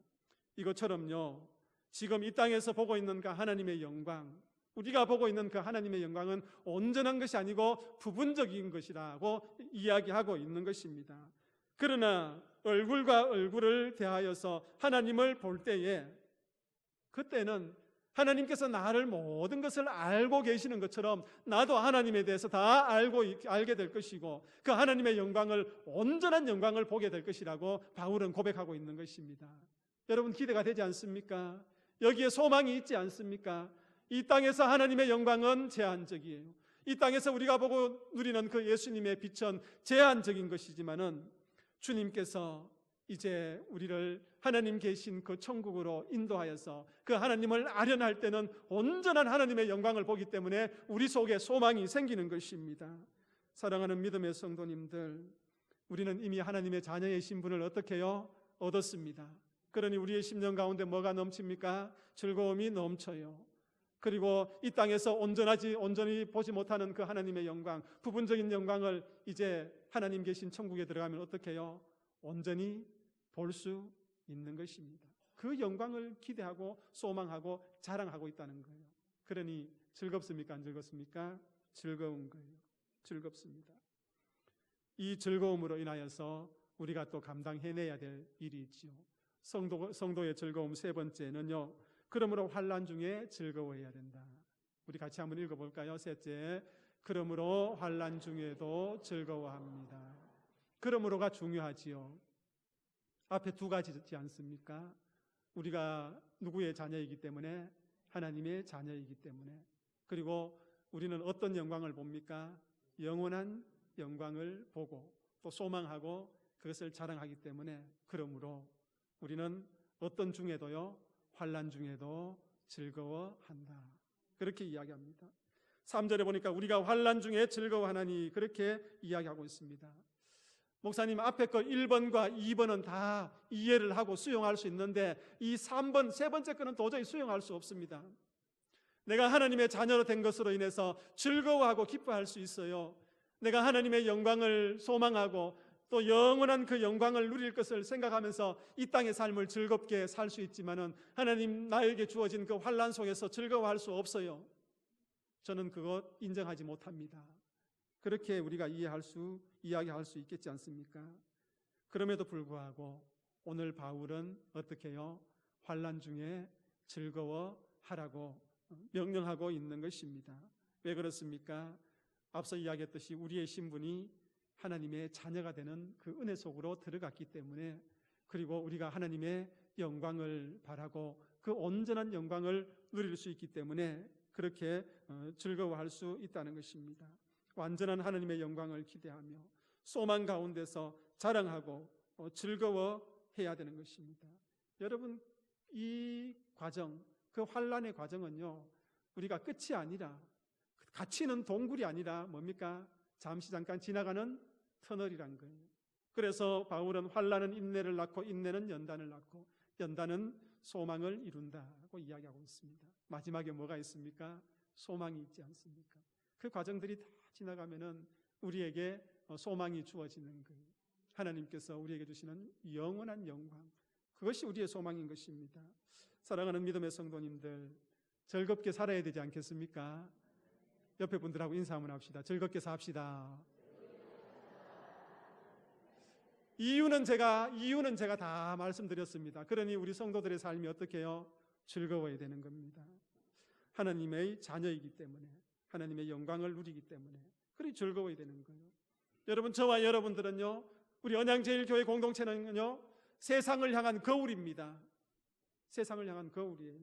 이것처럼요, 지금 이 땅에서 보고 있는 그 하나님의 영광, 우리가 보고 있는 그 하나님의 영광은 온전한 것이 아니고 부분적인 것이라고 이야기하고 있는 것입니다. 그러나 얼굴과 얼굴을 대하여서 하나님을 볼 때에, 그때는 하나님께서 나를 모든 것을 알고 계시는 것처럼 나도 하나님에 대해서 다 알게 될 것이고, 그 하나님의 영광을, 온전한 영광을 보게 될 것이라고 바울은 고백하고 있는 것입니다. 여러분, 기대가 되지 않습니까? 여기에 소망이 있지 않습니까? 이 땅에서 하나님의 영광은 제한적이에요. 이 땅에서 우리가 보고 누리는 그 예수님의 빛은 제한적인 것이지만은 주님께서 이제 우리를 하나님 계신 그 천국으로 인도하여서 그 하나님을 아련할 때는 온전한 하나님의 영광을 보기 때문에 우리 속에 소망이 생기는 것입니다. 사랑하는 믿음의 성도님들, 우리는 이미 하나님의 자녀의 신분을 어떻게 해요? 얻었습니다. 그러니 우리의 심령 가운데 뭐가 넘칩니까? 즐거움이 넘쳐요. 그리고 이 땅에서 온전히 보지 못하는 그 하나님의 영광, 부분적인 영광을 이제 하나님 계신 천국에 들어가면 어떻게 해요? 온전히 볼 수 있는 것입니다. 그 영광을 기대하고 소망하고 자랑하고 있다는 거예요. 그러니 즐겁습니까? 안 즐겁습니까? 즐거운 거예요. 즐겁습니다. 이 즐거움으로 인하여서 우리가 또 감당해내야 될 일이 있지요. 성도의 즐거움 세 번째는요, 그러므로 환난 중에 즐거워해야 된다. 우리 같이 한번 읽어볼까요? 셋째, 그러므로 환난 중에도 즐거워합니다. 그러므로가 중요하지요. 앞에 두 가지지 않습니까? 우리가 누구의 자녀이기 때문에? 하나님의 자녀이기 때문에. 그리고 우리는 어떤 영광을 봅니까? 영원한 영광을 보고 또 소망하고 그것을 자랑하기 때문에, 그러므로 우리는 어떤 중에도요, 환난 중에도 즐거워한다. 그렇게 이야기합니다. 3절에 보니까 우리가 환난 중에 즐거워하나니, 그렇게 이야기하고 있습니다. 목사님, 앞에 거 1번과 2번은 다 이해를 하고 수용할 수 있는데 이 3번, 세 번째 거는 도저히 수용할 수 없습니다. 내가 하나님의 자녀로 된 것으로 인해서 즐거워하고 기뻐할 수 있어요. 내가 하나님의 영광을 소망하고 또 영원한 그 영광을 누릴 것을 생각하면서 이 땅의 삶을 즐겁게 살 수 있지만은 하나님 나에게 주어진 그 환난 속에서 즐거워할 수 없어요. 저는 그것 인정하지 못합니다. 그렇게 우리가 이야기할 수 있겠지 않습니까? 그럼에도 불구하고 오늘 바울은 어떻게 해요? 환난 중에 즐거워하라고 명령하고 있는 것입니다. 왜 그렇습니까? 앞서 이야기했듯이 우리의 신분이 하나님의 자녀가 되는 그 은혜 속으로 들어갔기 때문에, 그리고 우리가 하나님의 영광을 바라고 그 온전한 영광을 누릴 수 있기 때문에 그렇게 즐거워할 수 있다는 것입니다. 완전한 하나님의 영광을 기대하며 소망 가운데서 자랑하고 즐거워해야 되는 것입니다. 여러분, 이 과정, 그 환난의 과정은요, 우리가 끝이 아니라, 갇히는 동굴이 아니라 뭡니까? 잠시 잠깐 지나가는 터널이란 거예요. 그래서 바울은 환난은 인내를 낳고 인내는 연단을 낳고 연단은 소망을 이룬다고 이야기하고 있습니다. 마지막에 뭐가 있습니까? 소망이 있지 않습니까? 그 과정들이 다 지나가면은 우리에게 소망이 주어지는 거예요. 하나님께서 우리에게 주시는 영원한 영광, 그것이 우리의 소망인 것입니다. 사랑하는 믿음의 성도님들, 즐겁게 살아야 되지 않겠습니까? 옆에 분들하고 인사 한번 합시다. 즐겁게 삽시다. 이유는 제가 다 말씀드렸습니다. 그러니 우리 성도들의 삶이 어떻게 해요? 즐거워야 되는 겁니다. 하나님의 자녀이기 때문에, 하나님의 영광을 누리기 때문에, 그리 즐거워야 되는 거예요. 여러분, 저와 여러분들은요, 우리 언양제일교회 공동체는요, 세상을 향한 거울입니다. 세상을 향한 거울이에요.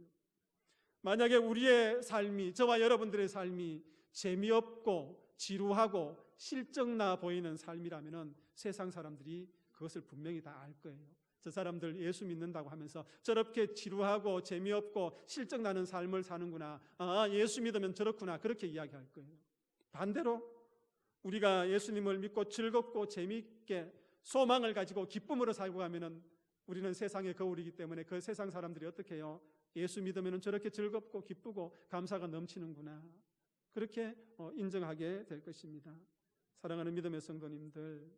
만약에 우리의 삶이, 저와 여러분들의 삶이 재미없고 지루하고 실적나 보이는 삶이라면 세상 사람들이 그것을 분명히 다 알 거예요. 저 사람들 예수 믿는다고 하면서 저렇게 지루하고 재미없고 실적나는 삶을 사는구나, 예수 믿으면 저렇구나, 그렇게 이야기할 거예요. 반대로 우리가 예수님을 믿고 즐겁고 재미있게 소망을 가지고 기쁨으로 살고 가면은 우리는 세상의 거울이기 때문에 그 세상 사람들이 어떻게 해요? 예수 믿으면 저렇게 즐겁고 기쁘고 감사가 넘치는구나, 그렇게 인정하게 될 것입니다. 사랑하는 믿음의 성도님들,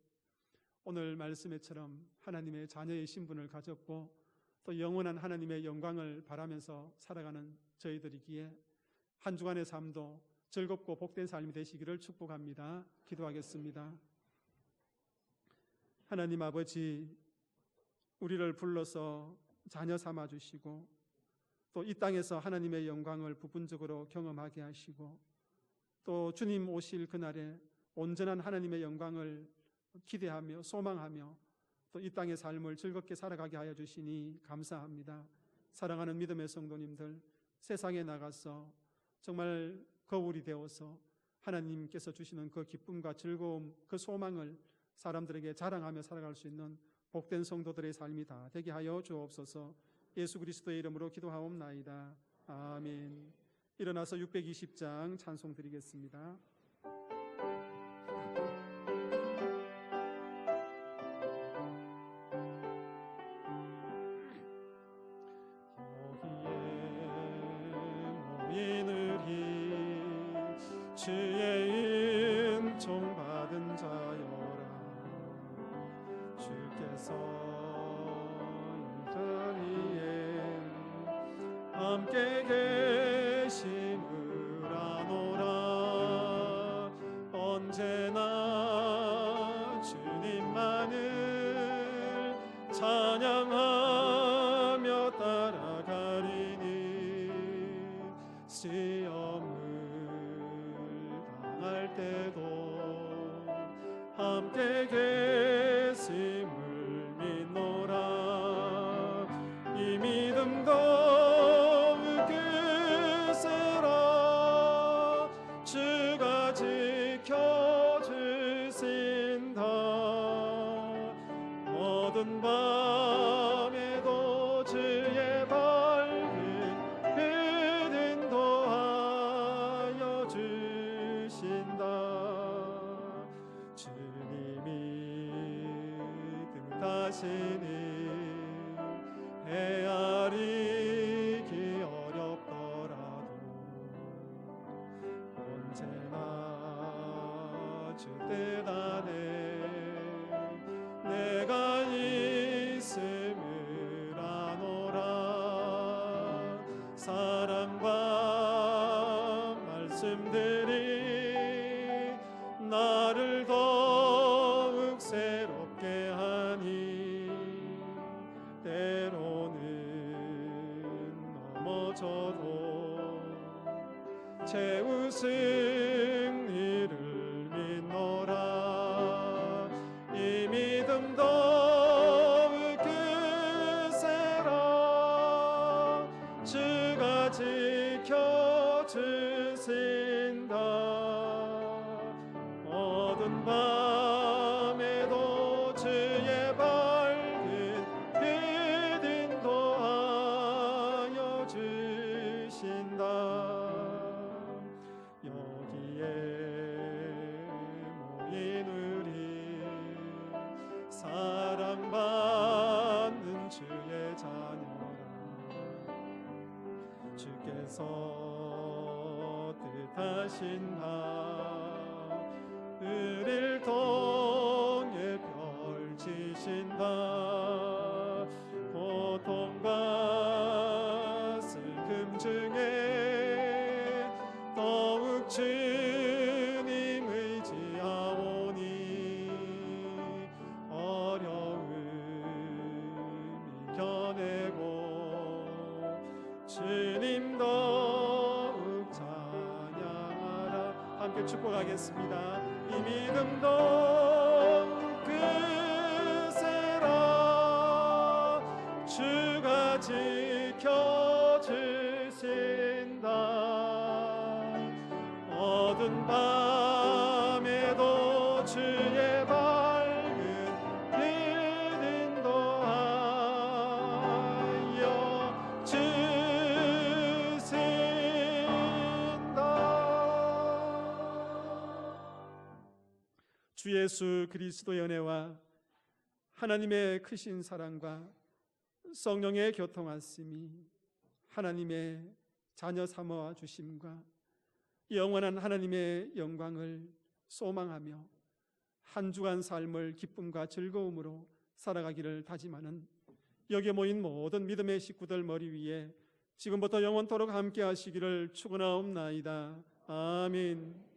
오늘 말씀에처럼 하나님의 자녀의 신분을 가졌고 또 영원한 하나님의 영광을 바라면서 살아가는 저희들이기에 한 주간의 삶도 즐겁고 복된 삶이 되시기를 축복합니다. 기도하겠습니다. 하나님 아버지, 우리를 불러서 자녀 삼아 주시고 또 이 땅에서 하나님의 영광을 부분적으로 경험하게 하시고 또 주님 오실 그날에 온전한 하나님의 영광을 기대하며 소망하며 또 이 땅의 삶을 즐겁게 살아가게 하여 주시니 감사합니다. 사랑하는 믿음의 성도님들, 세상에 나가서 정말 거울이 되어서 하나님께서 주시는 그 기쁨과 즐거움, 그 소망을 사람들에게 자랑하며 살아갈 수 있는 복된 성도들의 삶이 다 되게 하여 주옵소서. 예수 그리스도의 이름으로 기도하옵나이다. 아멘. 일어나서 620장 찬송 드리겠습니다. 주의 은총 받은 자여라. 주께서 이 자리에 함께 계심을 아노라. 언제나 주님만을 찬양하며 따라가리니 시험을 할 때도 함께 계심을 믿노라. 이 믿음 더욱 크세라. 주가 지켜주신다. 모든 밤에도 주의 밝은 빛 인도하여 주님이 뜻하시니 헤아리기 어렵더라도 언제나 주 뜻 안에 내가 있음을 아노라. 사랑과 말씀들이 나를 더욱 새롭게 하니 때로는 넘어져도 최후 승리를 믿노라. 이 믿음 더욱 크세라. 주가 지켜주신다. 어두운 밤에도 주의 밝은 빛 인도하여 주신다. 여기에 모인 우리 사랑받는 주의 자녀라. 주께서 뜻하신 바 우릴 통해 펼치신다. 고통과 슬픔 중에 더욱 주님 의지하오니 어려움 이겨내고 주님 더욱 찬양하라. 함께 축복하겠습니다. 이 믿음 더욱 크세라. 주가 지켜주신다. 어두운 밤에도 주의 밝은 빛 인도하여 주신다. 주 예수 그리스도의 은혜와 하나님의 크신 사랑과 성령의 교통하심이 하나님의 자녀 삼아 주심과 영원한 하나님의 영광을 소망하며 한 주간 삶을 기쁨과 즐거움으로 살아가기를 다짐하는 여기에 모인 모든 믿음의 식구들 머리 위에 지금부터 영원토록 함께 하시기를 축원하옵나이다. 아멘.